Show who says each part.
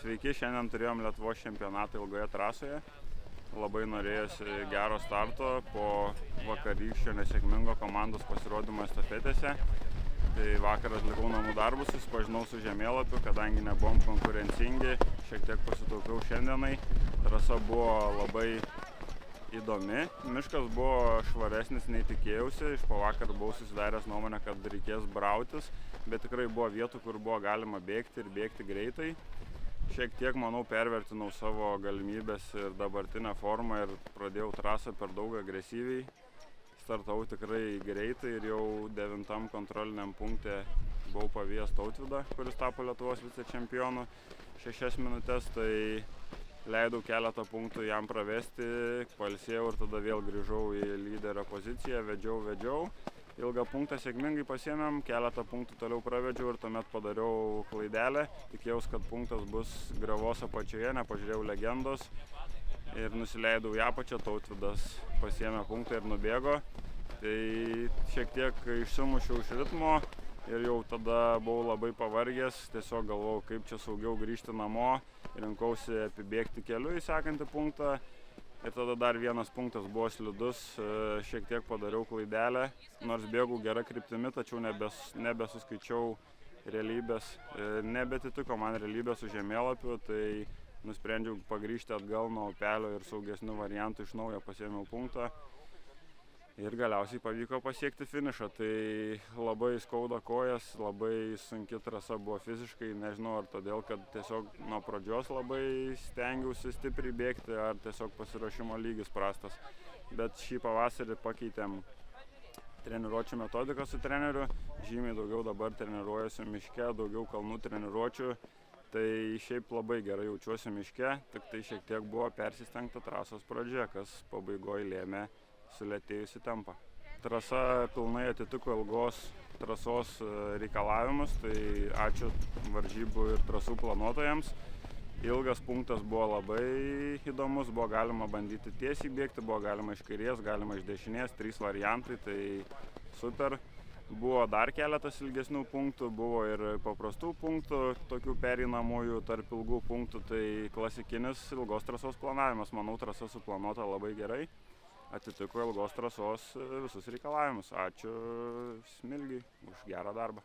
Speaker 1: Sveiki, šiandien turėjom Lietuvos čempionatą ilgoje trasoje. Labai norėjosi gero starto po vakarykščio nesėkmingo komandos pasirodymo estafetėse. Tai vakar atlikau namų darbus, susipažinau su žemėlapiu, kadangi nebuvom konkurencingi, šiek tiek pasitaupiau šiandienai. Trasa buvo labai įdomi, miškas buvo švaresnis nei tikėjausi, iš po vakar buvau susidaręs nuomonę, kad reikės brautis, bet tikrai buvo vietų, kur buvo galima bėgti ir bėgti greitai. Šiek tiek, manau, pervertinau savo galimybės ir dabartinę formą ir pradėjau trasą per daug agresyviai. Startavau tikrai greitai ir jau 9 kontroliniam punkte buvau pavijęs Tautvydą, kuris tapo Lietuvos vicečempionu 6 minutės, tai leidau keletą punktų jam pravesti, pailsėjau ir tada vėl grįžau į lyderio poziciją, vedžiau. Ilgą punktą sėkmingai pasiėmėm, keletą punktų toliau pravedžiau ir tuomet padariau klaidelę. Tikėjausi, kad punktas bus griovos apačioje, nepažiūrėjau legendos ir nusileidau į apačią, Tautvydas pasiėmė punktą ir nubėgo. Tai šiek tiek išsimušiau iš ritmo ir jau tada buvau labai pavargęs, tiesiog galvojau, kaip čia saugiau grįžti namo, rinkausi apibėgti keliu į sekantį punktą. Ir tada dar vienas punktas buvo slidus, šiek tiek padariau klaidelę, nors bėgau gerą kryptimi, tačiau nebesuskaičiau realybės, nebetitiko man realybės su žemėlapiu, tai nusprendžiau pagrįžti atgal nuo upelio ir saugesnių variantų iš naujo pasiėmiau punktą. Ir galiausiai pavyko pasiekti finišą, tai labai skauda kojas, labai sunki trasa buvo fiziškai, nežinau ar todėl, kad tiesiog nuo pradžios labai stengiausi stipriai bėgti, ar tiesiog pasiruošimo lygis prastas. Bet šį pavasarį pakeitėm treniruočių metodiką su treneriu, žymiai daugiau dabar treniruojuosi miške, daugiau kalnų treniruočių, tai šiaip labai gerai jaučiuosi miške, tik tai šiek tiek buvo persistengta trasos pradžia, kas pabaigoje lėmė sulėtėjusi tempą. Trasa pilnai atitiko ilgos trasos reikalavimus, tai ačiū varžybų ir trasų planuotojams. Ilgas punktas buvo labai įdomus, buvo galima bandyti tiesiai bėgti, buvo galima iš kairės, galima iš dešinės, 3 variantai, tai super. Buvo dar keletas ilgesnių punktų, buvo ir paprastų punktų, tokių pereinamųjų tarp ilgų punktų, tai klasikinis ilgos trasos planavimas. Manau, trasa suplanuota labai gerai. Atitiko ilgos trasos visus reikalavimus. Ačiū Smilgiui už gerą darbą.